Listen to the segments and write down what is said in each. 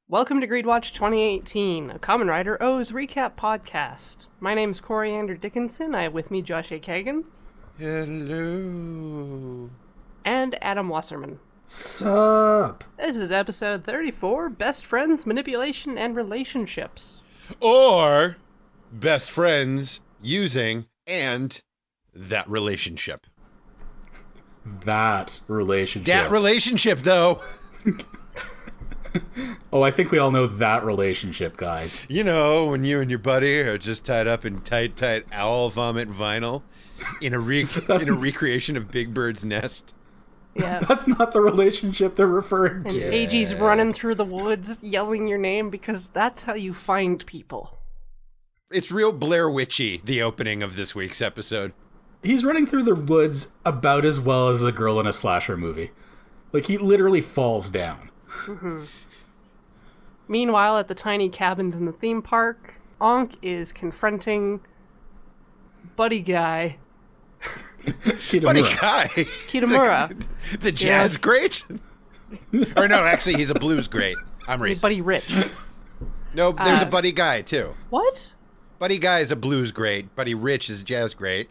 Welcome to GREEDWATCH2018, a Common Writer O's recap podcast. My name is Coriander Dickinson. I have with me Josh A. Kagan. Hello. And Adam Wasserman. Sup? This is episode 34, Best Friends, Manipulation, and Relationships. Or best friends using and that relationship. That relationship. That relationship, though. Oh, I think we all know that relationship, guys. You know, when you and your buddy are just tied up in tight owl vomit vinyl in a recreation of Big Bird's Nest. Yeah. That's not the relationship they're referring And to. AG's running through the woods yelling your name because that's how you find people. It's real Blair Witchy, the opening of this week's episode. He's running through the woods about as well as a girl in a slasher movie. Like, he literally falls down. Mm-hmm. Meanwhile, at the tiny cabins in the theme park, Ankh is confronting Buddy Guy. Buddy Guy. Kitamura. The jazz great? Or no, actually, he's a blues great. I'm racist. Buddy Rich. No, there's a Buddy Guy, too. What? Buddy Guy is a blues great. Buddy Rich is jazz great.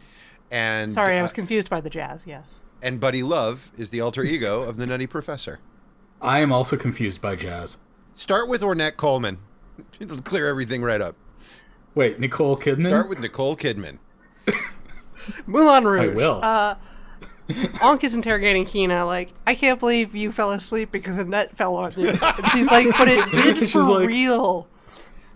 And sorry, I was confused by the jazz, yes. And Buddy Love is the alter ego of the Nutty Professor. I am also confused by jazz. Start with Ornette Coleman. It'll clear everything right up. Wait, Nicole Kidman? Start with Nicole Kidman. Moulin Rouge. I will. Ankh is interrogating Hina, like, I can't believe you fell asleep because a net fell on you. And she's like, but it did for like, real.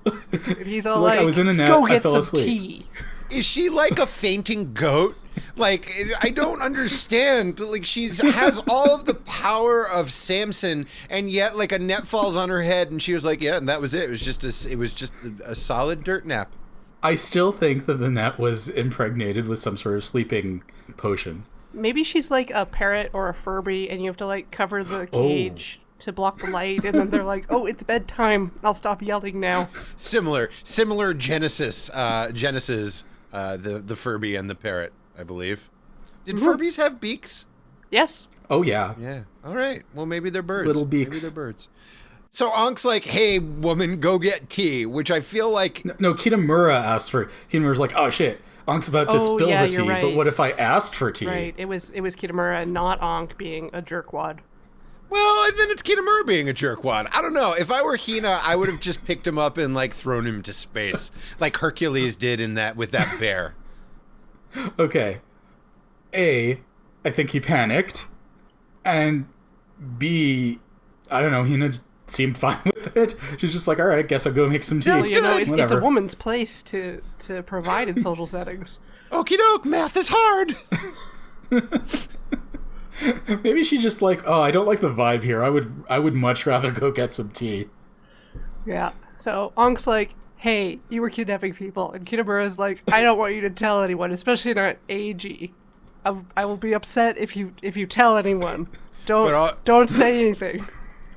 And he's all like, I was in a net, go I get fell some asleep. tea. Is she like a fainting goat? Like, I don't understand. Like, she has all of the power of Samson, and yet, like, a net falls on her head, and she was like, yeah, and that was it. It was just a solid dirt nap. I still think that the net was impregnated with some sort of sleeping potion. Maybe she's like a parrot or a Furby, and you have to, like, cover the cage to block the light, and then they're like, oh, it's bedtime. I'll stop yelling now. Similar Genesis, the Furby and the parrot, I believe. Did Furbies have beaks? Yes. Oh, yeah. Yeah. All right. Well, maybe they're birds. Little beaks. Maybe they're birds. So Ankh's like, hey, woman, go get tea, which I feel like... No, Kitamura asked for... Kitamura's like, oh, shit. Ankh's about to spill the tea, right. but what if I asked for tea? Right. It was Kitamura, not Ankh being a jerkwad. Well, and then it's Kitamura being a jerkwad. I don't know. If I were Hina, I would have just picked him up and, like, thrown him to space, like Hercules did with that bear. Okay. A, I think he panicked. And B, I don't know, Hina seemed fine with it. She's just like, all right, guess I'll go make some tea. Well, you know, it's a Whatever. woman's place to provide in social settings. Okie doke, math is hard. Maybe she just like, oh, I don't like the vibe here. I would much rather go get some tea. Yeah. So Ankh's like, hey, you were kidnapping people. And Kitamura's like, I don't want you to tell anyone, especially not AG. I will be upset if you tell anyone. Don't say anything.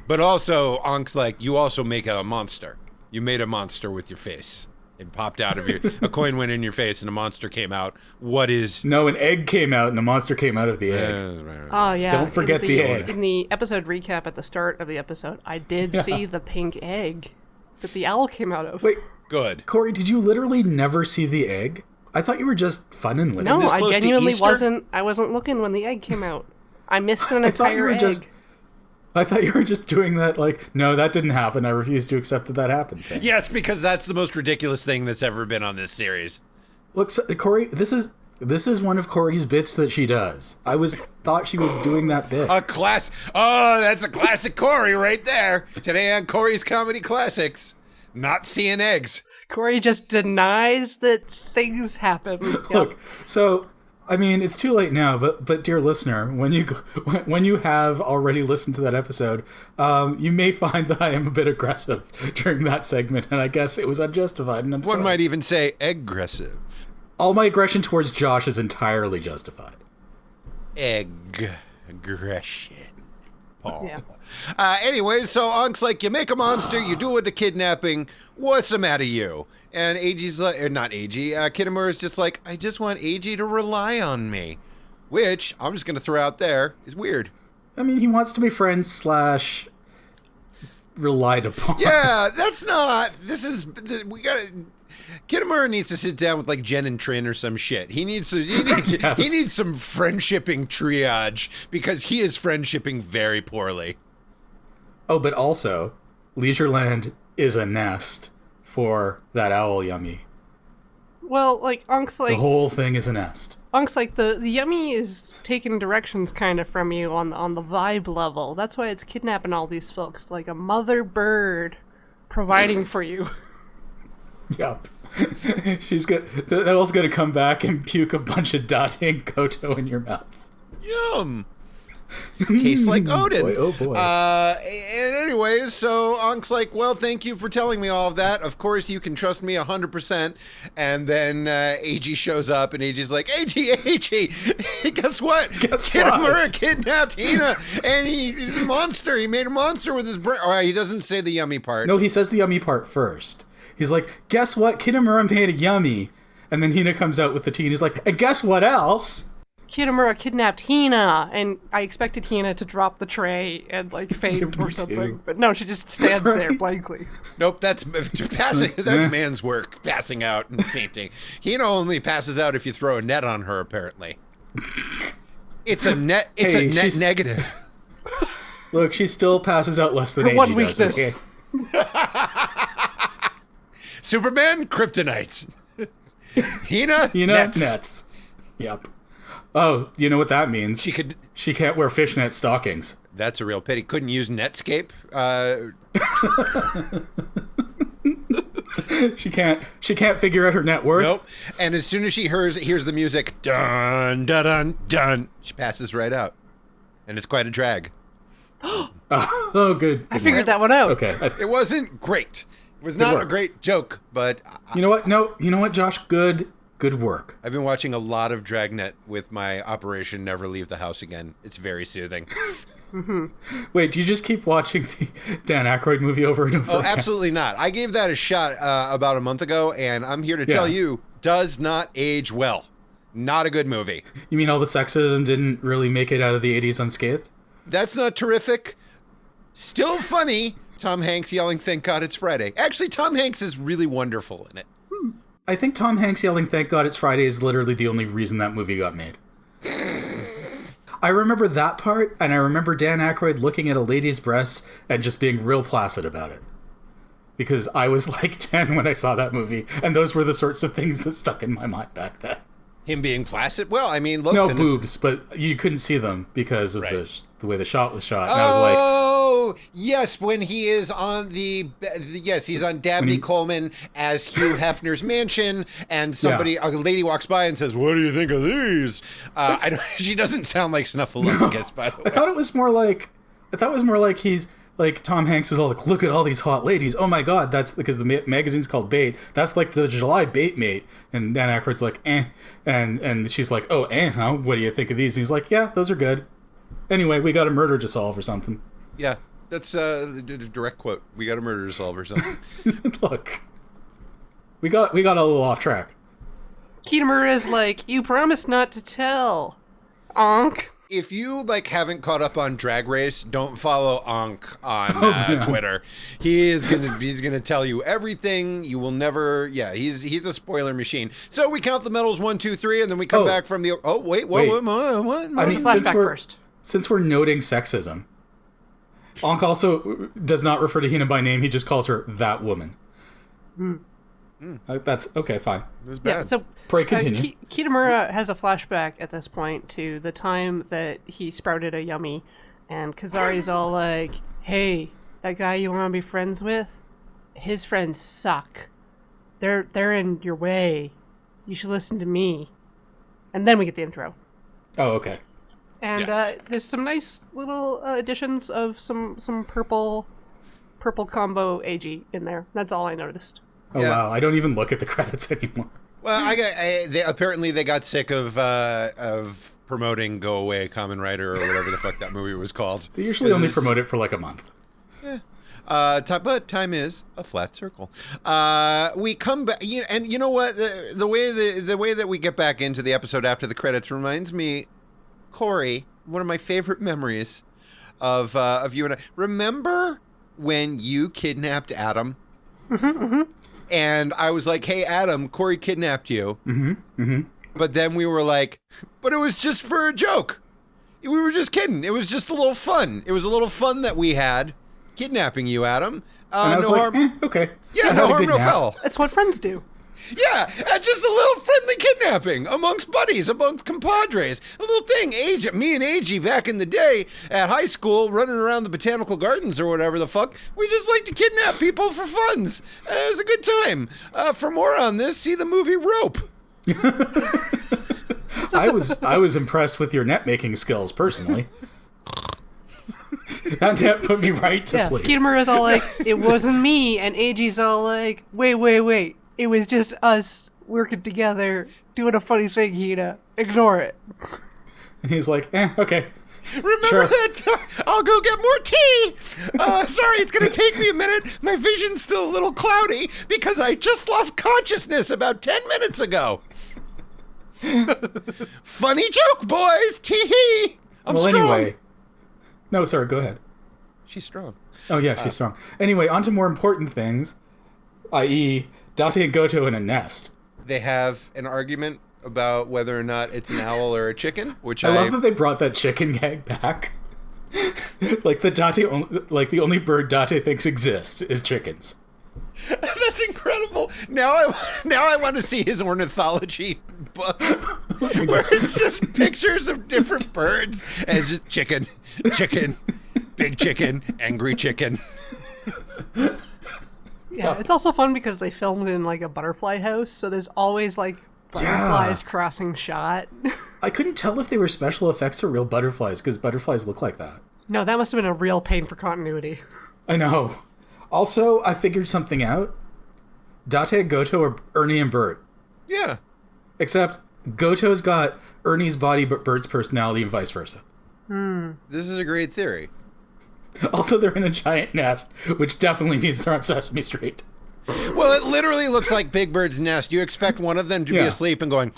But also, Ankh's like, you also make a monster. You made a monster with your face. It popped out of a coin went in your face and a monster came out. What is... No, an egg came out and a monster came out of the egg. Right. Oh, yeah. Don't forget the egg. In the episode recap at the start of the episode, I did see the pink egg that the owl came out of. Wait, Good. Corey, did you literally never see the egg? I thought you were just funning with it. No, This I close to genuinely Easter? wasn't. I wasn't looking when the egg came out. I missed an entire egg. I thought you were just doing that like, no, that didn't happen. I refuse to accept that happened thing. Yes, because that's the most ridiculous thing that's ever been on this series. Look, so, Corey, this is one of Corey's bits that she does. Thought she was doing that bit. Oh, that's a classic Corey right there. Today on Corey's Comedy Classics. Not seeing eggs. Corey just denies that things happen. Look, so I mean, it's too late now, but dear listener, when you have already listened to that episode, you may find that I am a bit aggressive during that segment, and I guess it was unjustified. And I'm sorry. One might even say aggressive. All my aggression towards Josh is entirely justified. Aggression. Paul. Yeah. Anyways, so Ankh's like, you make a monster, you do it to kidnapping. What's the matter, you? And AG's like, or not AG, Kitamura's just like, I just want AG to rely on me. Which, I'm just going to throw out there, is weird. I mean, he wants to be friends / relied upon. Yeah, that's not. We gotta. Kitamura needs to sit down with like Jen and Trin or some shit. He needs some friendshipping triage because he is friendshipping very poorly. Oh, but also, Leisureland is a nest for that owl yummy. Well, like Unk's like The whole thing is a nest. Unk's like the yummy is taking directions kind of from you on the vibe level. That's why it's kidnapping all these folks, like a mother bird providing for you. Yep. She's good. That owl's gonna come back and puke a bunch of date and koto in your mouth. Yum. Tastes like Odin. Boy, oh boy. And anyways, so Ank's like, well, thank you for telling me all of that. Of course, you can trust me 100%. And then AG shows up, and AG's like, AG, guess what? Kitamura kidnapped Hina, and he's a monster. He made a monster with his brain. All right, he doesn't say the yummy part. No, he says the yummy part first. He's like, guess what? Kitamura made a yummy. And then Hina comes out with the tea, and he's like, and guess what else? Kitamura kidnapped Hina, and I expected Hina to drop the tray and like faint or something, but no, she just stands there blankly. Nope, that's passing. That's man's work, passing out and fainting. Hina only passes out if you throw a net on her. Apparently, it's a net. It's a net negative. Look, she still passes out less than Her AG one does. weakness. Okay? Superman, kryptonite. Hina, nets. Yep. Oh, you know what that means? She can't wear fishnet stockings. That's a real pity. Couldn't use Netscape. She can't figure out her net worth. Nope. And as soon as she hears the music, dun dun dun dun, she passes right out, and it's quite a drag. Oh, good. I figured that one out. Okay. It wasn't great. It was not a great joke, but you know what? No, you know what, Josh? Good work. I've been watching a lot of Dragnet with my Operation Never Leave the House Again. It's very soothing. Mm-hmm. Wait, do you just keep watching the Dan Aykroyd movie over and over? Oh, again? absolutely not. I gave that a shot about a month ago, and I'm here to tell you, does not age well. Not a good movie. You mean all the sexism didn't really make it out of the 80s unscathed? That's not terrific. Still funny. Tom Hanks yelling, "Thank God it's Friday." Actually, Tom Hanks is really wonderful in it. I think Tom Hanks yelling, "Thank God it's Friday" is literally the only reason that movie got made. I remember that part, and I remember Dan Aykroyd looking at a lady's breasts and just being real placid about it. Because I was like 10 when I saw that movie, and those were the sorts of things that stuck in my mind back then. Him being placid? Well, I mean, look. No boobs, but you couldn't see them because of the way the shot was shot. And I was like, oh, yes, when he is on he's on Dabney Coleman as Hugh Hefner's mansion, and a lady walks by and says, "What do you think of these?" She doesn't sound like Snuffleupagus, by the way. I thought it was more like he's like Tom Hanks is all like, "Look at all these hot ladies. Oh my God," that's because the magazine's called Bait. That's like the July Bait Mate, and Dan Aykroyd's like, "Eh," and she's like, "Oh, huh? What do you think of these?" And he's like, "Yeah, those are good. Anyway, we got a murder to solve or something." Yeah, that's a direct quote. We got a murder to solve or something. Look, we got a little off track. Kitamura is like, "You promised not to tell, Onk." If you haven't caught up on Drag Race, don't follow Ankh on Twitter. He's gonna tell you everything. You will never. Yeah, he's a spoiler machine. So we count the medals 1, 2, 3, and then we come back from the. Oh wait, what? I mean, since we're noting sexism, Ankh also does not refer to Hina by name. He just calls her that woman. That's okay. Fine. It was bad. Yeah, so pray continue. Kitamura has a flashback at this point to the time that he sprouted a yummy, and Kazari's all like, "Hey, that guy you want to be friends with, his friends suck. They're in your way. You should listen to me." And then we get the intro. Oh, okay. And there's some nice little additions of some purple combo AG in there. That's all I noticed. Oh wow! I don't even look at the credits anymore. Well, apparently they got sick of promoting "Go Away, Kamen Rider" or whatever the fuck that movie was called. They usually only promote it for like a month. Yeah. But time is a flat circle. We come back, and you know what? The way that we get back into the episode after the credits reminds me, Corey, one of my favorite memories of you and I. Remember when you kidnapped Adam? And I was like, hey, Adam, Corey kidnapped you. But then we were like, but it was just for a joke. We were just kidding. It was just a little fun. It was a little fun that we had kidnapping you, Adam. No harm. Okay. Yeah, no harm, no foul. That's what friends do. Yeah, just a little friendly kidnapping amongst buddies, amongst compadres. A little thing. Me and AG back in the day at high school, running around the botanical gardens or whatever the fuck, we just like to kidnap people for funs. It was a good time. For more on this, see the movie Rope. I was impressed with your net making skills personally. That net put me right to sleep. Kitamura's all like, it wasn't me, and AG's all like, wait. It was just us working together, doing a funny thing, Hina. Ignore it. And he's like, okay. Remember that? I'll go get more tea. Sorry, it's going to take me a minute. My vision's still a little cloudy because I just lost consciousness about 10 minutes ago. Funny joke, boys. Tee-hee. I'm strong. Anyway. No, sorry, go ahead. She's strong. Oh, yeah, she's strong. Anyway, on to more important things, i.e., Date and Goto in a nest. They have an argument about whether or not it's an owl or a chicken, which I love that they brought that chicken gag back. Like the only bird Date thinks exists is chickens. That's incredible. Now I want to see his ornithology book where it's just pictures of different birds and it's just chicken, big chicken, angry chicken. Yeah, it's also fun because they filmed in like a butterfly house, so there's always like butterflies crossing shot. I couldn't tell if they were special effects or real butterflies because butterflies look like that. No, that must have been a real pain for continuity. I know. Also, I figured something out. Date and Goto are Ernie and Bert. Yeah. Except Goto's got Ernie's body but Bert's personality and vice versa. This is a great theory. Also, they're in a giant nest, which definitely means they're on Sesame Street. Well, it literally looks like Big Bird's nest. You expect one of them to be asleep and going...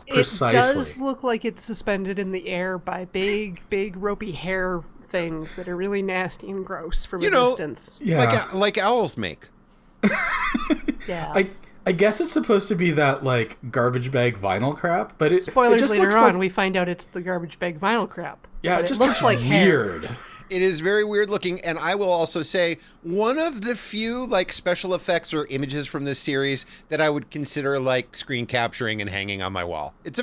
Precisely. It does look like it's suspended in the air by big ropey hair things that are really nasty and gross from a distance. Yeah. Like owls make. Yeah. I guess it's supposed to be that, like, garbage bag vinyl crap, but Spoilers it just later looks on, like... we find out it's the garbage bag vinyl crap. Yeah, but it just looks like weird. hair. It is very weird looking, and I will also say one of the few like special effects or images from this series that I would consider like screen capturing and hanging on my wall. It's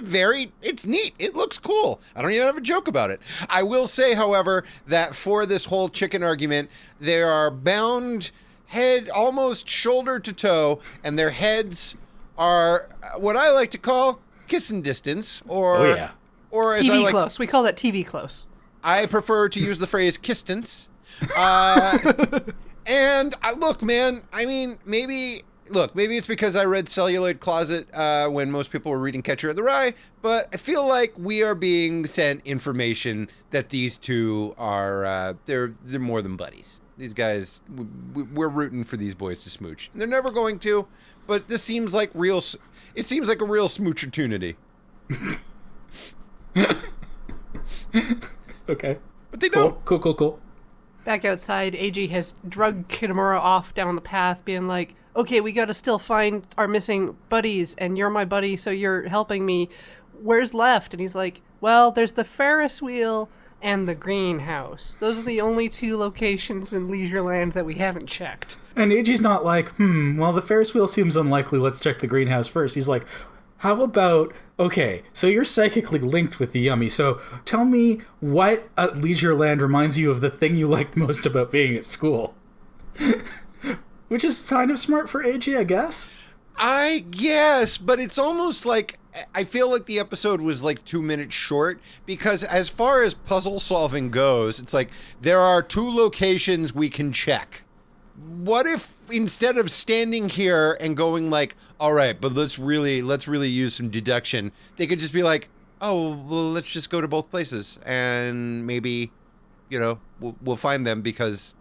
neat. It looks cool. I don't even have a joke about it. I will say, however, that for this whole chicken argument, they are bound head almost shoulder to toe, and their heads are what I like to call kissing distance, or or as TV I like, close. We call that TV close. I prefer to use the phrase kistance. And look, man, I mean, maybe it's because I read Celluloid Closet when most people were reading Catcher in the Rye, but I feel like we are being sent information that these two are, they're more than buddies. These guys, we're rooting for these boys to smooch. They're never going to, but this seems like a real smooch opportunity. Okay. But they don't. Cool. Back outside, AG has drugged Kitamura off down the path, being like, okay, we gotta still find our missing buddies, and you're my buddy, so you're helping me. Where's left? And he's like, well, there's the Ferris wheel and the greenhouse. Those are the only two locations in Leisureland that we haven't checked. And AG's not like, well, the Ferris wheel seems unlikely, let's check the greenhouse first. He's like, how about, okay, so you're psychically linked with the Yummy, so tell me what at Leisureland reminds you of the thing you liked most about being at school. Which is kind of smart for AG, I guess. I guess, but it's almost like, I feel like the episode was like 2 minutes short, because as far as puzzle solving goes, it's like, there are two locations we can check. What if instead of standing here and going like, all right, but let's really use some deduction, they could just be like, oh, well, let's just go to both places and maybe, we'll find them because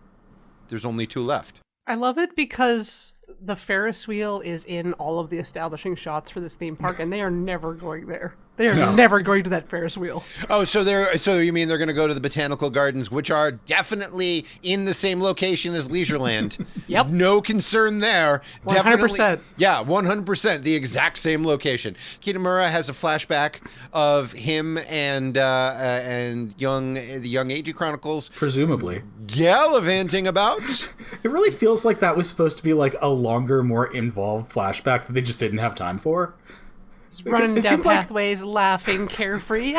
there's only two left. I love it because the Ferris wheel is in all of the establishing shots for this theme park, and they are never going there. They are never going to that Ferris wheel. Oh, so you mean they're going to go to the botanical gardens, which are definitely in the same location as Leisureland? Yep. No concern there. 100%. Definitely, yeah, 100%. The exact same location. Kitamura has a flashback of him and the young Eiji Chronicles, presumably gallivanting about. It really feels like that was supposed to be like a longer, more involved flashback that they just didn't have time for. Running down pathways, laughing, carefree.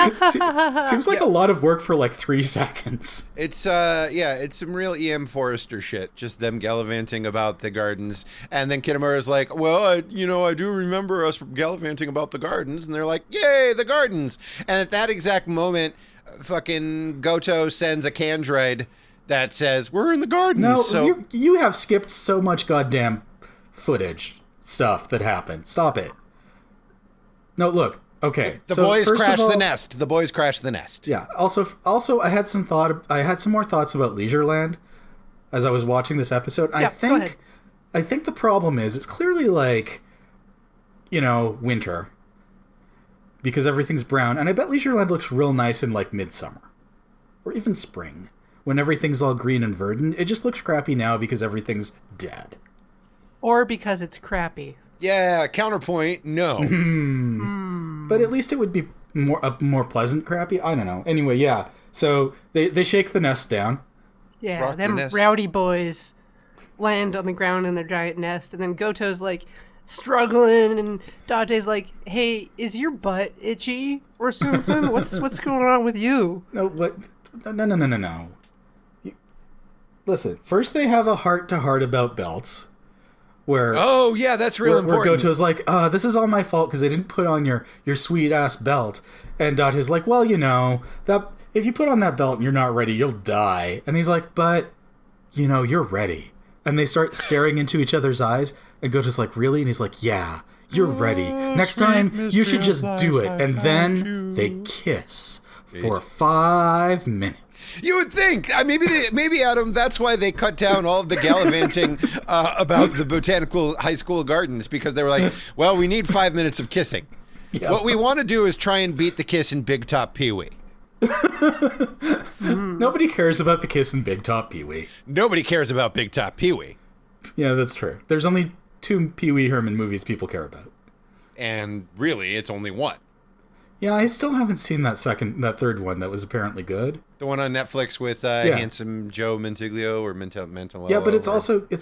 Seems like a lot of work for like 3 seconds. It's some real E.M. Forrester shit. Just them gallivanting about the gardens, and then Kitamura's like, "Well, I do remember us gallivanting about the gardens," and they're like, "Yay, the gardens!" And at that exact moment, fucking Goto sends a Candroid that says, "We're in the gardens." No, so you have skipped so much goddamn footage stuff that happened. Stop it. No, look. Okay. The boys crashed the nest. The boys crashed the nest. Yeah. Also, I had some more thoughts about Leisureland as I was watching this episode. Yeah, go ahead. I think the problem is it's clearly like, winter because everything's brown, and I bet Leisureland looks real nice in like midsummer or even spring when everything's all green and verdant. It just looks crappy now because everything's dead. Or because it's crappy. Yeah, counterpoint, no. But at least it would be more pleasant crappy. I don't know. Anyway, yeah. So they shake the nest down. Yeah, Rock them the nest. rowdy boys land on the ground in their giant nest, and then Goto's like struggling, and Date's like, "Hey, is your butt itchy or something? What's going on with you?" No, what? No. Listen, first they have a heart-to-heart about belts. Oh, yeah, that's real important. Where Goto's like, this is all my fault because I didn't put on your sweet-ass belt. And Date's like, well, that if you put on that belt and you're not ready, you'll die. And he's like, but, you're ready. And they start staring into each other's eyes. And Goto's like, really? And he's like, yeah, you're ready. Next time, you should just do it. And then they kiss for 5 minutes. You would think. Maybe, Adam, that's why they cut down all of the gallivanting about the botanical high school gardens, because they were like, well, we need 5 minutes of kissing. Yep. What we want to do is try and beat the kiss in Big Top Pee-wee. Nobody cares about the kiss in Big Top Pee-wee. Nobody cares about Big Top Pee-wee. Yeah, that's true. There's only 2 Pee-wee Herman movies people care about. And really, it's only 1. Yeah, I still haven't seen that third one that was apparently good. The one on Netflix with handsome Joe Mantiglio or Mantello. Yeah, but it's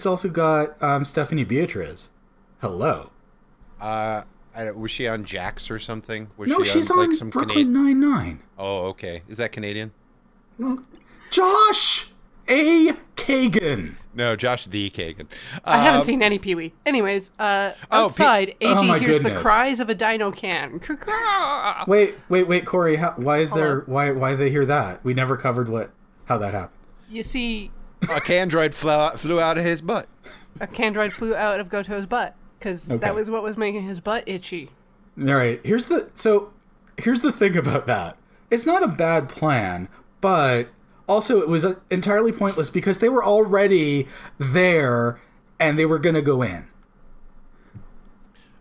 also got Stephanie Beatriz. Hello. Was she on Jax or something? She's on some Brooklyn Nine-Nine. Oh, okay. Is that Canadian? No. Josh A. Kagan. No, Josh the Kagan. I haven't seen any Pee-wee. Anyways, outside, AG hears the cries of a dino can. Wait, Corey. Why they hear that? We never covered how that happened. You see, a Candroid flew out of his butt. A Candroid flew out of Goto's butt because that was what was making his butt itchy. All right. Here's the thing about that. It's not a bad plan, but also it was entirely pointless because they were already there and they were going to go in.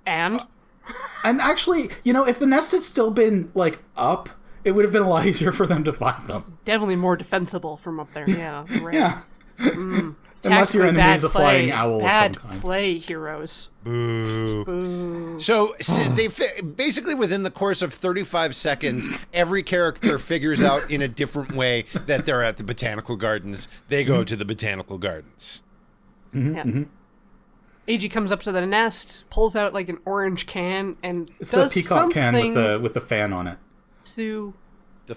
And actually, if the nest had still been like up, it would have been a lot easier for them to find them. Definitely more defensible from up there. Yeah. Right. Yeah. Unless your enemy is a flying owl of some kind. Bad play, heroes. Boo. Boo. So they basically within the course of 35 seconds, every character figures out in a different way that they're at the botanical gardens. They go to the botanical gardens. Mm-hmm. Yeah. Mm-hmm. AG comes up to the nest, pulls out like an orange can, and it's does the peacock can something with the fan on it. To the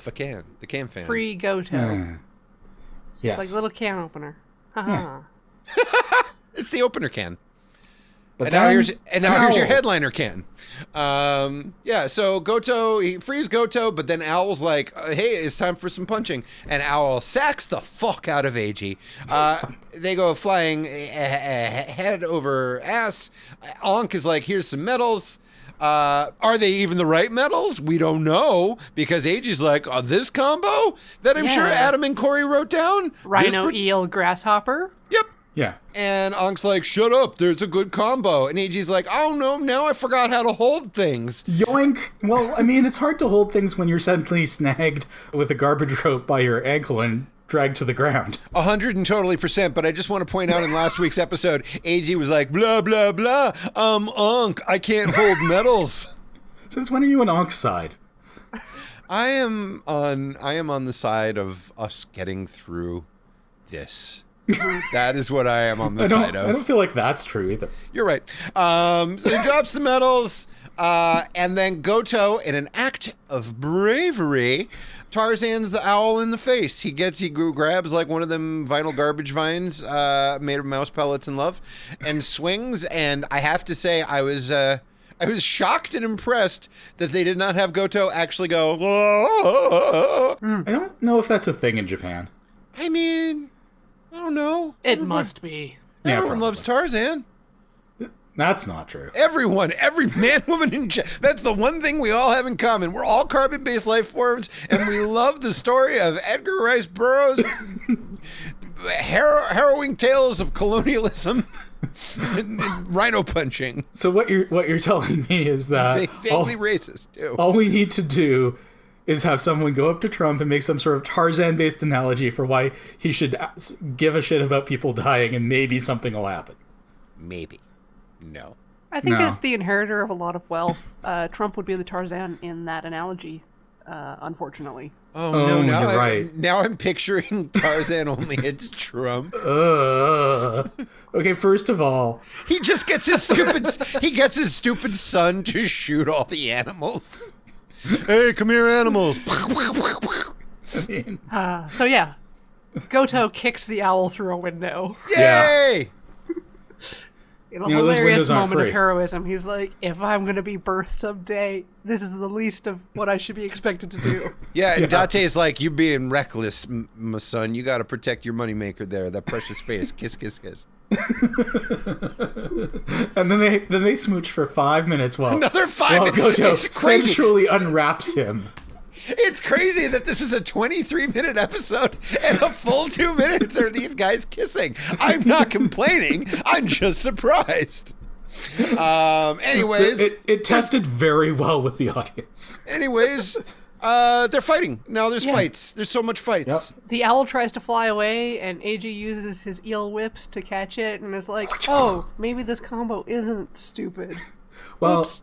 can fan. Free Goto. It's just like a little can opener. Yeah. It's the opener can. But now here's your headliner can. So Goto, he frees Goto, but then Owl's like, hey, it's time for some punching. And Owl sacks the fuck out of AG. They go flying head over ass. Ankh is like, here's some medals. Are they even the right medals? We don't know, because AG's like, this combo that I'm sure Adam and Corey wrote down? Rhino, eel, grasshopper? Yep. Yeah. And Ank's like, shut up, there's a good combo. And AG's like, oh no, now I forgot how to hold things. Yoink. Well, I mean, it's hard to hold things when you're suddenly snagged with a garbage rope by your ankle and dragged to the ground. 100%, but I just want to point out in last week's episode, AG was like, blah, blah, blah, Ankh, I can't hold metals. Since when are you on Ank's side? I am on the side of us getting through this. That is what I am on the side of. I don't feel like that's true either. You're right. So he drops the medals, and then Goto, in an act of bravery, Tarzan's the owl in the face. He grabs like one of them vinyl garbage vines made of mouse pellets and love, and swings. And I have to say, I was shocked and impressed that they did not have Goto actually go. I don't know if that's a thing in Japan. I mean, I don't know. It must be. Yeah, Everyone loves Tarzan. That's not true. Everyone, every man, woman, and child. That's the one thing we all have in common. We're all carbon-based life forms, and we love the story of Edgar Rice Burroughs' harrowing tales of colonialism and rhino punching. So what you're telling me is that Vaguely racist, too. all we need to do is have someone go up to Trump and make some sort of Tarzan-based analogy for why he should give a shit about people dying, and maybe something will happen. Maybe. No. I think No. as the inheritor of a lot of wealth, Trump would be the Tarzan in that analogy, unfortunately. Oh, no, now you're right. Now I'm picturing Tarzan only hits Trump. Okay, first of all, He just gets his stupid son to shoot all the animals. Hey, come here, animals. I mean, So yeah, Goto kicks the owl through a window. Yay! In a You know, those hilarious windows aren't moment free. of heroism, he's like, if I'm going to be birthed someday, this is the least of what I should be expected to do. Yeah, and Date's like, you being reckless, my son. You got to protect your moneymaker there, that precious face. Kiss, kiss, kiss. and then they smooch for 5 minutes while Another 5 while minutes. Goto It's crazy. sensually unwraps him. It's crazy that this is a 23-minute episode and a full 2 minutes are these guys kissing. I'm not complaining. I'm just surprised. Anyways. It tested very well with the audience. They're fighting. Now there's fights. There's so much fights. Yep. The owl tries to fly away, and AG uses his eel whips to catch it, and is like, oh, maybe this combo isn't stupid. Well, Whoops.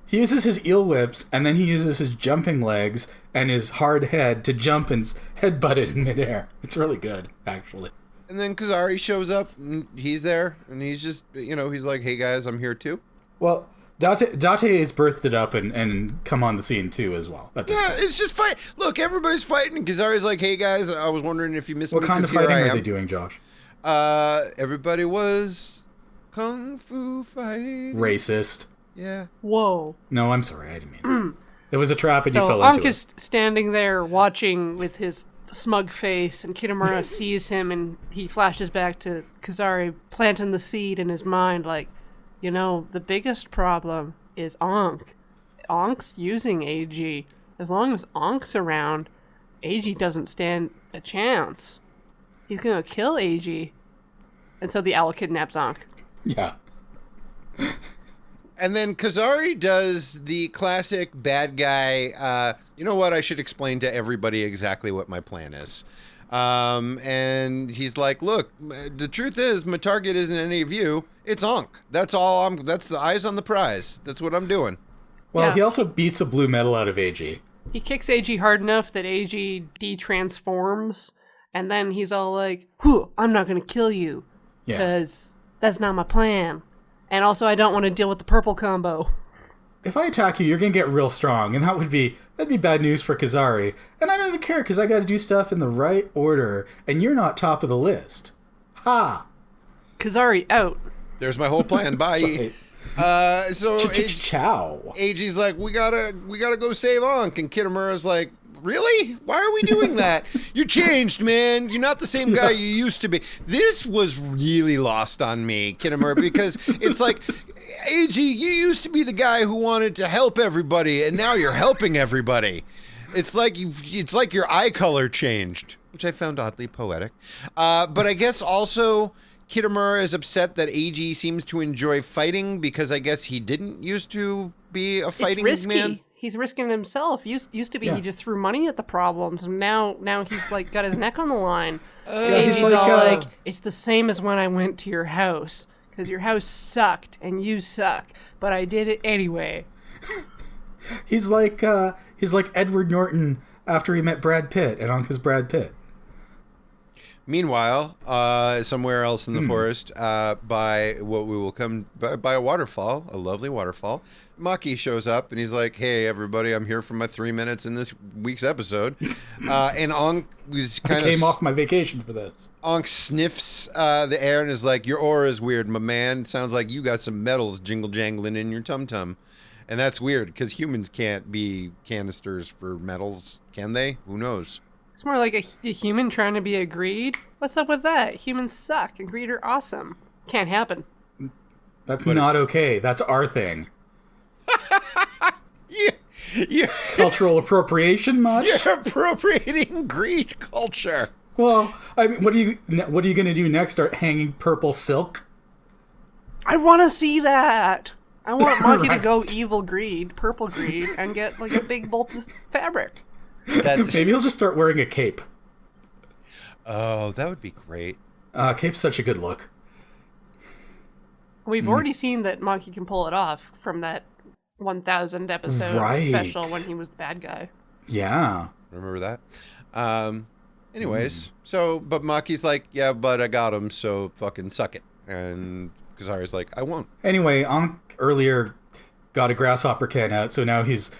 he uses his eel whips, and then he uses his jumping legs and his hard head to jump and headbutt it in midair. It's really good, actually. And then Kazari shows up, and he's there, and he's just, he's like, hey guys, I'm here too. Well, Date has birthed it up and come on the scene too as well. At this Yeah, point. it's just fight. Look, everybody's fighting, and Kazari's like, hey guys, I was wondering if you missed What me. kind of 'cause here fighting I are am. they doing, Josh? Everybody was kung fu fighting. Racist. Yeah. Whoa. No, I'm sorry, I didn't mean it. It was a trap and you So fell Ankh into is standing there watching with his smug face, and Kitamura sees him, and he flashes back to Kazari, planting the seed in his mind, like, the biggest problem is Ankh. Ankh's using AG. As long as Ankh's around, AG doesn't stand a chance. He's gonna kill AG. And so the owl kidnaps Ankh. it. Yeah. And then Kazari does the classic bad guy, you know what, I should explain to everybody exactly what my plan is. And he's like, look, the truth is my target isn't any of you, it's Ankh. That's the eyes on the prize. That's what I'm doing. Well, Yeah. he also beats a blue medal out of AG. He kicks AG hard enough that AG de-transforms, and then he's all like, whew, I'm not gonna kill you, Yeah. because that's not my plan. And also, I don't want to deal with the purple combo. If I attack you, you're gonna get real strong, and that'd be bad news for Kazari. And I don't even care because I got to do stuff in the right order, and you're not top of the list. Ha! Kazari out. There's my whole plan. Bye. So Ciao. AG's like, we gotta go save Ankh, and Kitamura's like, really? Why are we doing that? You changed, man. You're not the same guy you used to be. This was really lost on me, Kitamura, because it's like, AG, you used to be the guy who wanted to help everybody, and now you're helping everybody. It's like your eye color changed, which I found oddly poetic. But I guess also Kitamura is upset that AG seems to enjoy fighting because I guess he didn't used to be a fighting it's risky. man. He's risking himself. Used to be Yeah. he just threw money at the problems. Now he's like got his neck on the line. he's He's like, all like, it's the same as when I went to your house because your house sucked and you suck, but I did it anyway. He's like Edward Norton after he met Brad Pitt, and Ankh is Brad Pitt. Meanwhile, somewhere else in the forest, by what we will come by a waterfall, a lovely waterfall, Maki shows up and he's like, "Hey, everybody, I'm here for my 3 minutes in this week's episode." And Ankh was kind of came off my vacation for this. Ankh sniffs the air and is like, "Your aura is weird, my man. Sounds like you got some metals jingle jangling in your tum tum." And that's weird because humans can't be canisters for metals, can they? Who knows? It's more like a human trying to be a greed. What's up with that? Humans suck and greed are awesome. Can't happen. That's not okay. That's our thing. You, Cultural appropriation much? you're appropriating greed culture. Well, I mean, what are you gonna do next? Start hanging purple silk? I want to see that. I want Maki to Right. go evil greed, purple greed, and get like a big bolt of fabric. That's Maybe he'll just start wearing a cape. oh, that would be great. Cape's such a good look. We've already seen that Maki can pull it off from that 1000 episode Right. special when he was the bad guy. Yeah. Remember that? Anyways, but Maki's like, "Yeah, but I got him, so fucking suck it." And Kazari's like, "I won't." Anyway, Ankh earlier got a grasshopper can out, so now he's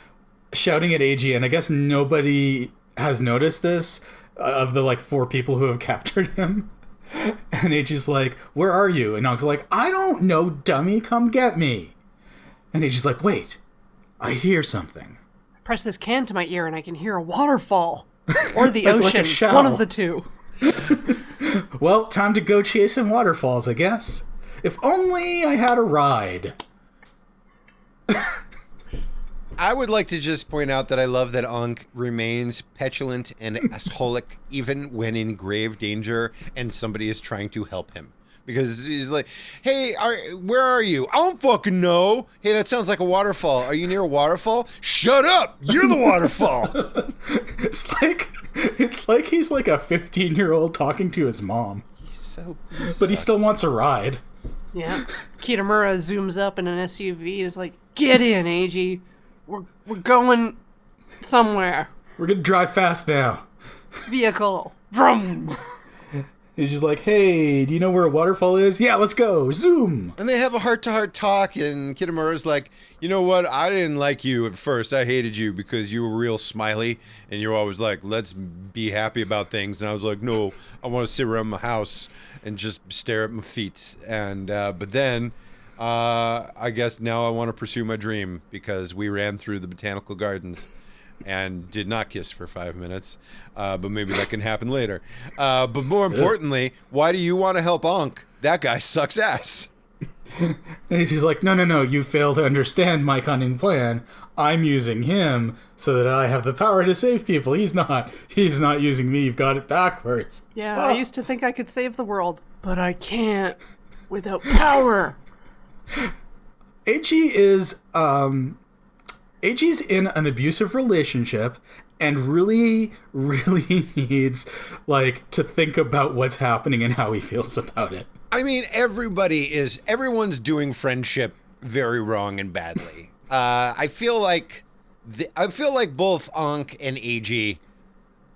shouting at AG, and I guess nobody has noticed this of the 4 people who have captured him. And AG's like, "Where are you?" And Ankh's like, "I don't know, dummy, come get me." And AG's like, "Wait, I hear something." I press this can to my ear and I can hear a waterfall. Or the It's like a ocean. shell. One of the two. Well, time to go chase some waterfalls, I guess. If only I had a ride. I would like to just point out that I love that Ankh remains petulant and assholic even when in grave danger and somebody is trying to help him. Because he's like, "Hey, where are you?" "I don't fucking know." "Hey, that sounds like a waterfall. Are you near a waterfall?" "Shut up! You're the waterfall." It's like he's like a 15-year-old talking to his mom. But he still wants a ride. Yeah. Kitamura zooms up in an SUV and is like, "Get in, AG. We're going somewhere. We're gonna drive fast now. Vehicle. Vroom." He's just like, "Hey, do you know where a waterfall is?" "Yeah, let's go. Zoom." And they have a heart-to-heart talk, and Kitamura's like, "You know what? I didn't like you at first. I hated you because you were real smiley, and you were always like, let's be happy about things." And I was like, "No, I want to sit around my house and just stare at my feet." And but then, I guess now I want to pursue my dream because we ran through the botanical gardens and did not kiss for 5 minutes, but maybe that can happen later. But more importantly, why do you want to help Ankh? That guy sucks ass. And he's like, no, you fail to understand my cunning plan. I'm using him so that I have the power to save people. He's not using me. You've got it backwards. Yeah, I used to think I could save the world, but I can't without power. AG's in an abusive relationship and really, really needs, to think about what's happening and how he feels about it. I mean, everyone's doing friendship very wrong and badly. I feel like both Ankh and AG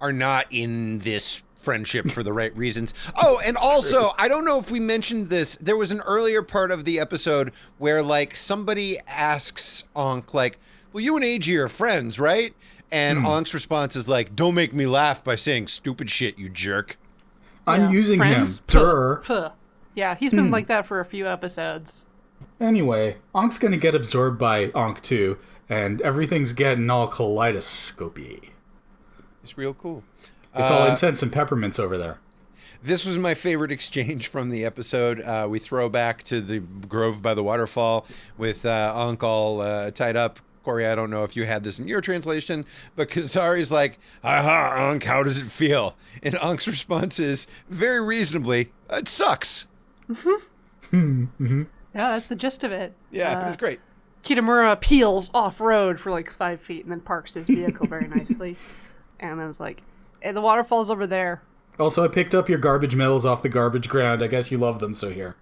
are not in this friendship for the right reasons. Oh, and also, I don't know if we mentioned this. There was an earlier part of the episode where somebody asks Ankh, "Well, you and AG are friends, right?" And Ankh's response is like, "Don't make me laugh by saying stupid shit, you jerk." I'm using Friends? him. Durr. Puh. Yeah, he's been like that for a few episodes. Anyway, Ankh's gonna get absorbed by Ankh too, and everything's getting all kaleidoscopy. It's real cool. It's all incense and peppermints over there. This was my favorite exchange from the episode. We throw back to the grove by the waterfall with Ankh all tied up. Corey, I don't know if you had this in your translation, but Kazari's like, "Aha, Ankh, how does it feel?" And Ankh's response is, very reasonably, "It sucks." Yeah, that's the gist of it. Yeah, it was great. Kitamura peels off-road for like 5 feet and then parks his vehicle very nicely. And then it's like, hey, the waterfall's over there. Also, I picked up your garbage medals off the garbage ground. I guess you love them, so here.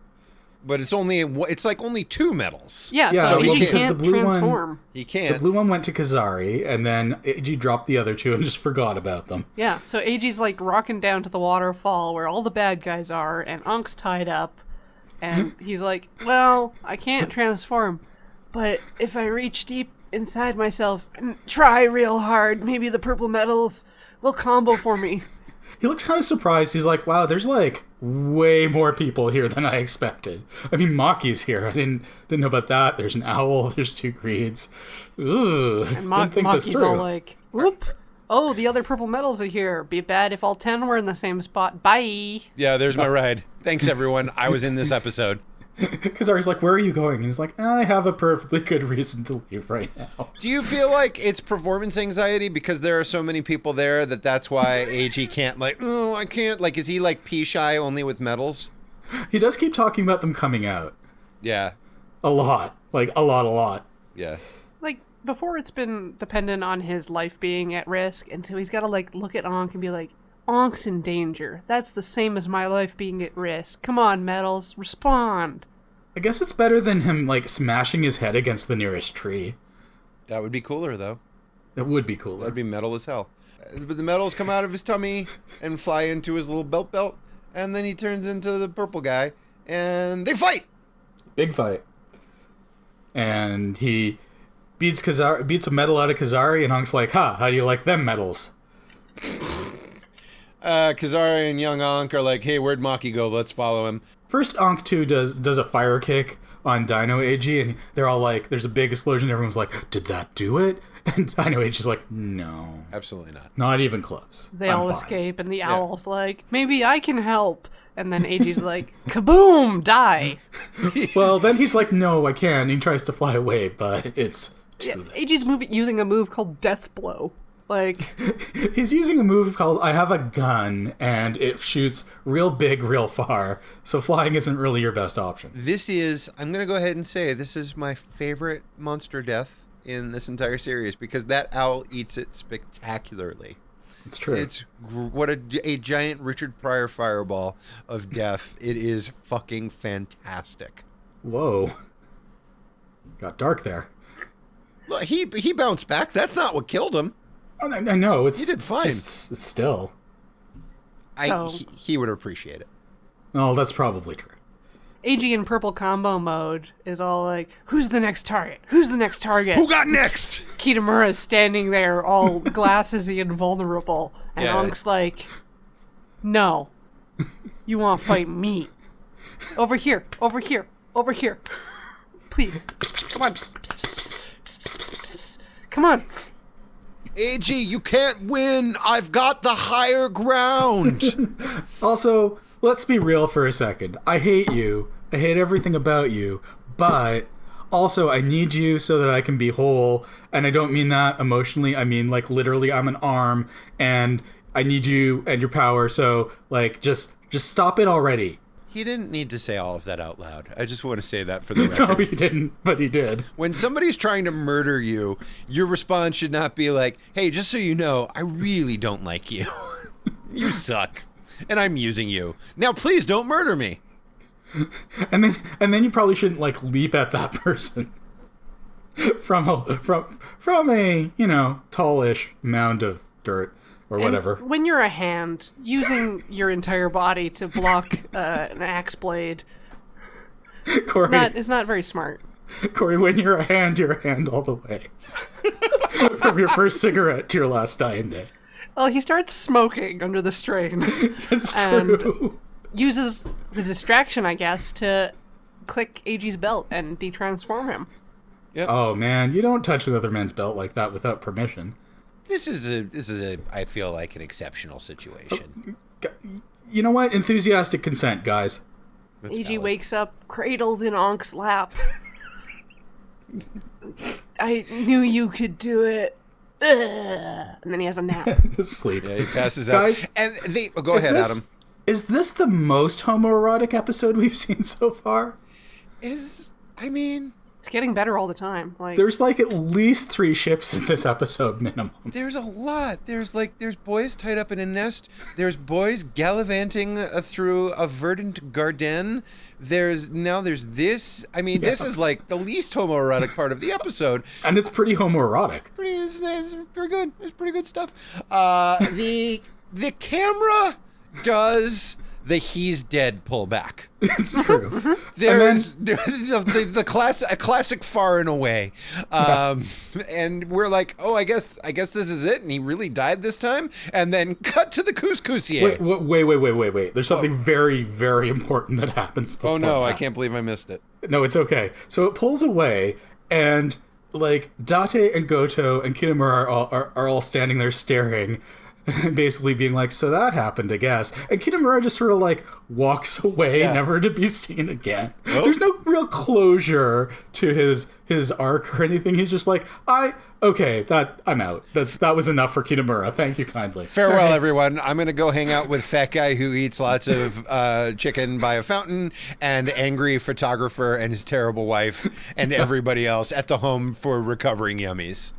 But it's like only 2 medals. Yeah, Yeah, so well, AG because can't the blue one- transform. He The can't. blue one went to Kazari, and then AG dropped the other 2 and just forgot about them. Yeah, so AG's like rocking down to the waterfall where all the bad guys are, and Ank's tied up. And he's like, well, I can't transform, but if I reach deep inside myself and try real hard, maybe the purple metals will combo for me. He looks kind of surprised. He's like, wow, there's like way more people here than I expected. I mean, Maki's here. I didn't know about that. There's an owl. There's 2 greeds. Ugh. And Didn't think this Maki's through. all like, whoop. Oh, the other purple metals are here. Be bad if all 10 were in the same spot. Bye. Yeah, there's my ride. Thanks, everyone. I was in this episode. Kazari's like, where are you going? And he's like, I have a perfectly good reason to leave right now. Do you feel like it's performance anxiety because there are so many people there that's why AG can't I can't, is he like pee shy only with medals? He does keep talking about them coming out. Yeah. A lot. Like, a lot. Yeah. Like, before it's been dependent on his life being at risk, and so he's got to, look at Ankh and be like, Ank's in danger. That's the same as my life being at risk. Come on, Metals, respond. I guess it's better than him, smashing his head against the nearest tree. That would be cooler, though. It would be cooler. That'd be metal as hell. But the metals come out of his tummy and fly into his little belt, and then he turns into the purple guy, and they fight! Big fight. And he beats a medal out of Kazari, and Ank's like, how do you like them medals? Kazari and young Ankh are like, hey, where'd Maki go? Let's follow him. First, Ankh 2 does a fire kick on Dino AG, and they're all like, there's a big explosion. Everyone's like, did that do it? And Dino AG's like, no. Absolutely not. Not even close. They I'm all fine. escape, and the owl's like, maybe I can help. And then AG's like, kaboom, die. Well, then he's like, no, I can't. And he tries to fly away, but it's too late. AG's using a move called Death Blow. He's using a move called I have a gun, and it shoots real big, real far, so flying isn't really your best option. I'm going to go ahead and say, this is my favorite monster death in this entire series, because that owl eats it spectacularly. It's true. It's what a giant Richard Pryor fireball of death. It is fucking fantastic. Whoa. Got dark there. Look, he bounced back. That's not what killed him. Oh, I know. He did fine. It's still. He would appreciate it. Oh, that's probably true. AG in purple combo mode is all like, who's the next target? Who's the next target? Who got next? Kitamura is standing there all glassy and vulnerable. And Yeah. Ank's like, no. You want to fight me. Over here. Please. Come on. Come on. AG, you can't win. I've got the higher ground. Also, let's be real for a second. I hate you. I hate everything about you. But also, I need you so that I can be whole. And I don't mean that emotionally. I mean, literally, I'm an arm. And I need you and your power. So, just stop it already. He didn't need to say all of that out loud. I just want to say that for the record. No, he didn't, but he did. When somebody's trying to murder you, your response should not be like, hey, just so you know, I really don't like you. You suck. And I'm using you. Now please don't murder me. And then you probably shouldn't leap at that person from a tallish mound of dirt or whatever. And when you're a hand, using your entire body to block an axe blade, Corey, it's not very smart. Corey, when you're a hand all the way. From your first cigarette to your last dying day. Well, he starts smoking under the strain. That's and true. uses the distraction, I guess, to click AG's belt and detransform him. Yep. Oh man, you don't touch another man's belt like that without permission. This is a I feel like an exceptional situation. You know what? Enthusiastic consent, guys. That's AG valid. wakes up cradled in Ank's lap. I knew you could do it. Ugh. And then he has a nap. Just sleep. Yeah, he passes Guys, out. And go ahead, Adam. Is this the most homoerotic episode we've seen so far? It's getting better all the time. Like, There's like at least 3 ships in this episode minimum. There's a lot. There's boys tied up in a nest. There's boys gallivanting through a verdant garden. There's this. This is like the least homoerotic part of the episode. And it's pretty homoerotic. It's pretty good. It's pretty good stuff. The camera does the he's dead pullback. It's true. There's the classic far and away, and we're like, oh, I guess this is it, and he really died this time. And then cut to the couscousier. Wait. There's something very, very important that happens before Oh no, that. I can't believe I missed it. No, it's okay. So it pulls away, and like Date and Goto and Kitamura are all standing there staring. Basically being like, so that happened, I guess. And Kitamura just sort of like walks away, never to be seen again. Oh. There's no real closure to his arc or anything. He's just like, I'm out. That was enough for Kitamura. Thank you kindly. Farewell, everyone. I'm going to go hang out with fat guy who eats lots of chicken by a fountain and angry photographer and his terrible wife and everybody else at the home for recovering yummies.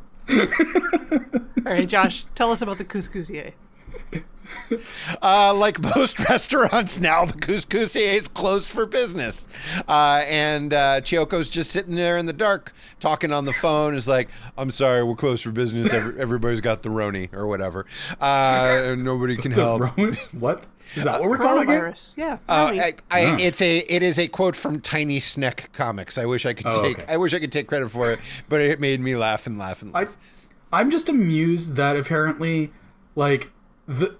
all right, Josh, tell us about the couscousier. Like most restaurants now, the couscousier is closed for business. And Chiyoko's just sitting there in the dark talking on the phone. Is like, I'm sorry, we're closed for business. Everybody's got the Roni or whatever. Nobody can help. What? Is that what we're calling it? Coronavirus. Yeah. It is a quote from Tiny Sneck Comics. I wish I could take credit for it, but it made me laugh and laugh and laugh. I'm just amused that apparently, like, the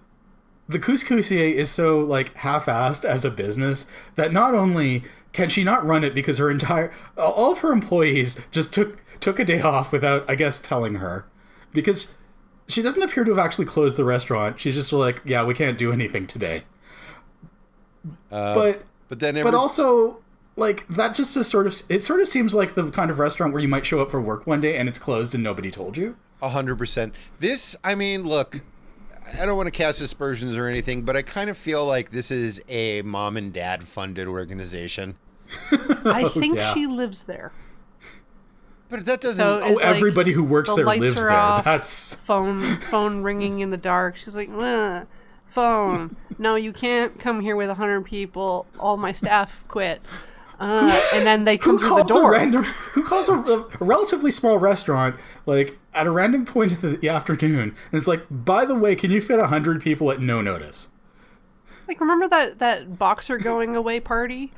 couscousier is so like half-assed as a business that not only can she not run it because all of her employees just took a day off without, I guess, telling her, because she doesn't appear to have actually closed the restaurant. She's just like, yeah, we can't do anything today. But also, like, that just is sort of seems like the kind of restaurant where you might show up for work one day and it's closed and nobody told you. 100%. This, look, I don't want to cast aspersions or anything, but I kind of feel like this is a mom and dad funded organization. I think she lives there. But that doesn't. So everybody who works there lives there. Off, That's phone ringing in the dark. She's like, phone. No, you can't come here with 100 people. All my staff quit. And then they come through the door. Who calls a relatively small restaurant like at a random point in the afternoon, and it's like, by the way, can you fit 100 people at no notice? Like, remember that boxer going away party?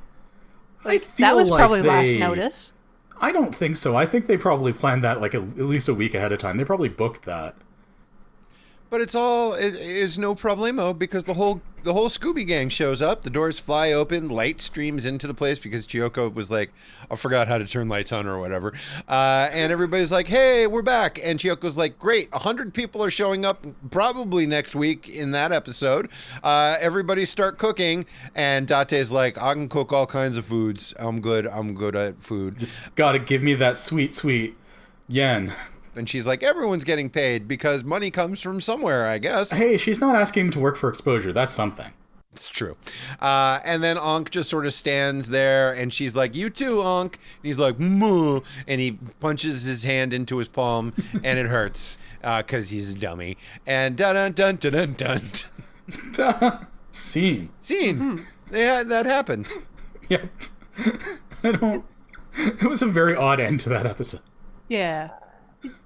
Like, that was probably last notice. I don't think so. I think they probably planned that like at least a week ahead of time. They probably booked that. But it is no problemo because the whole Scooby Gang shows up. The doors fly open, light streams into the place because Chiyoko was like, I forgot how to turn lights on or whatever. And everybody's like, hey, we're back. And Chiyoko's like, great, 100 people are showing up probably next week in that episode. Everybody start cooking. And Date's like, I can cook all kinds of foods. I'm good at food. Just gotta give me that sweet yen. And she's like, everyone's getting paid because money comes from somewhere, I guess. Hey, she's not asking him to work for exposure. That's something. It's true. And then Ankh just sort of stands there and she's like, you too, Ankh. And he's like, moo. And he punches his hand into his palm and it hurts because he's a dummy. And dun-dun-dun-dun-dun. Scene. Yeah, that happened. Yep. It was a very odd end to that episode. Yeah.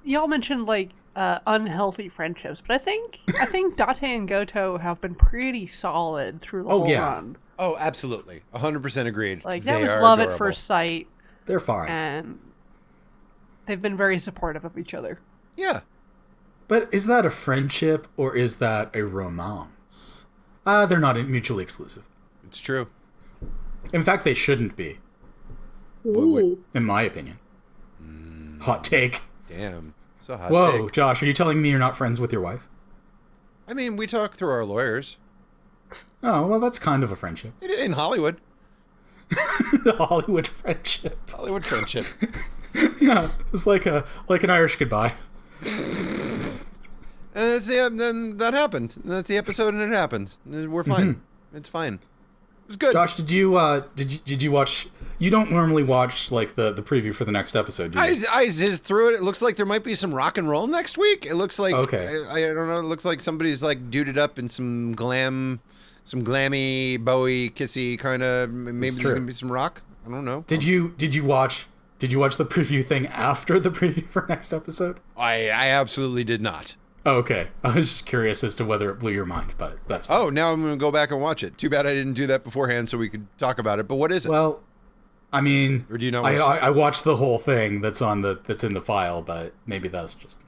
Y'all mentioned like unhealthy friendships, but I think Date and Goto have been pretty solid through the whole run. Oh, absolutely, 100% agreed. Like that was love at first sight. They're fine, and they've been very supportive of each other. Yeah, but is that a friendship or is that a romance? They're not mutually exclusive. It's true. In fact, they shouldn't be. Ooh. In my opinion. Hot take. Damn. It's a hot Whoa, take. Josh, are you telling me you're not friends with your wife? I mean, we talk through our lawyers. Oh, well, that's kind of a friendship. In Hollywood. The Hollywood friendship. Hollywood friendship. Yeah, it's like an Irish goodbye. And then that happened. That's the episode and it happens. We're fine. It's fine. It's good. Josh, did you watch? You don't normally watch like the preview for the next episode, do you? I zizzed through it. It looks like there might be some rock and roll next week. It looks like Okay. I don't know. It looks like somebody's like duded up in some glammy Bowie kissy kind of. Maybe It's there's true. gonna be some rock. I don't know. Did you watch the preview thing after the preview for next episode? I absolutely did not. Oh, okay. I was just curious as to whether it blew your mind, but that's fine. Oh, now I'm gonna go back and watch it. Too bad I didn't do that beforehand so we could talk about it. But what is it? Well, I mean, Or do you know? I watched the whole thing that's in the file, but maybe that's just me.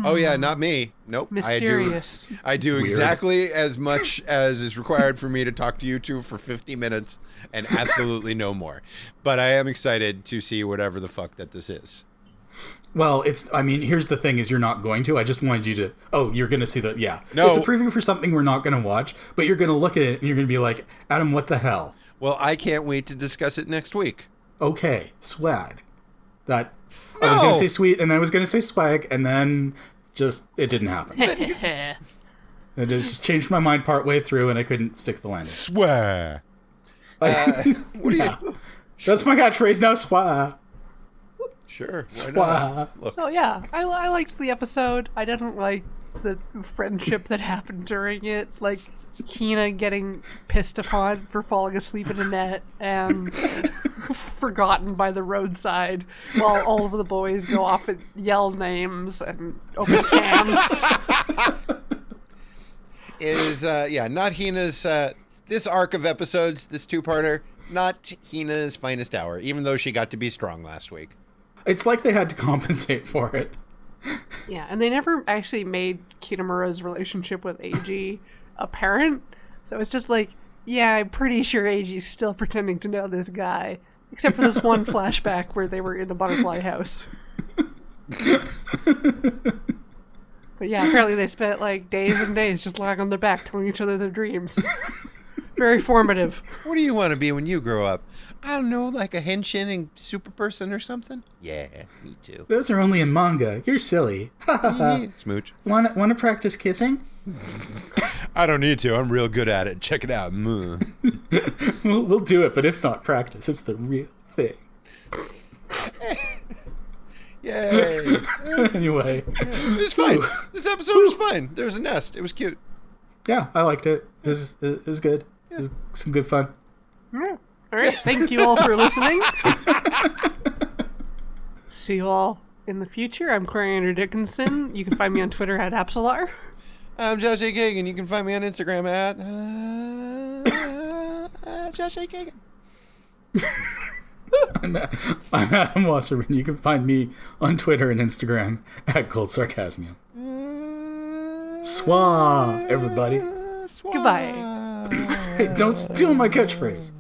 Oh yeah, not me. Nope. Mysterious. I do Weird. exactly as much as is required for me to talk to you two for 50 minutes and absolutely no more. But I am excited to see whatever the fuck that this is. Well, here's the thing: is you're not going to. I just wanted you to. Oh, you're going to see the. Yeah, No. It's a preview for something we're not going to watch, but you're going to look at it and you're going to be like, Adam, what the hell? Well, I can't wait to discuss it next week. Okay, swag. I was going to say sweet, and then I was going to say swag, and then just it didn't happen. It just changed my mind partway through, and I couldn't stick the landing. Swear. Like, What do you? that's my catchphrase now. Swag. Sure. Why Swag. not? Look, So yeah, I liked the episode. I didn't like the friendship that happened during it, like Hina getting pissed upon for falling asleep in a net and forgotten by the roadside while all of the boys go off and yell names and open cans. Not Hina's. This arc of episodes, this two-parter, not Hina's finest hour. Even though she got to be strong last week. It's like they had to compensate for it. Yeah, and they never actually made Kitamura's relationship with AG apparent. So it's just like, yeah, I'm pretty sure AG's still pretending to know this guy. Except for this one flashback where they were in a butterfly house. But yeah, apparently they spent like days and days just lying on their back telling each other their dreams. Very formative. What do you want to be when you grow up? I don't know, like a henshin super person or something? Yeah, me too. Those are only in manga. You're silly. Smooch. Want to practice kissing? I don't need to. I'm real good at it. Check it out. We'll do it, but it's not practice. It's the real thing. Yay. Anyway. It was fine. This episode was fine. There was a nest. It was cute. Yeah, I liked it. It was good. It was some good fun. Yeah. All right, thank you all for listening. See you all in the future. I'm Coriander Dickinson. You can find me on Twitter at Apsalar. I'm Josh A. Kagan. You can find me on Instagram at Josh A. Kagan. I'm Adam Wasserman. You can find me on Twitter and Instagram at Cold Sarcasmium. Swa, everybody. Goodbye. Hey, don't steal my catchphrase.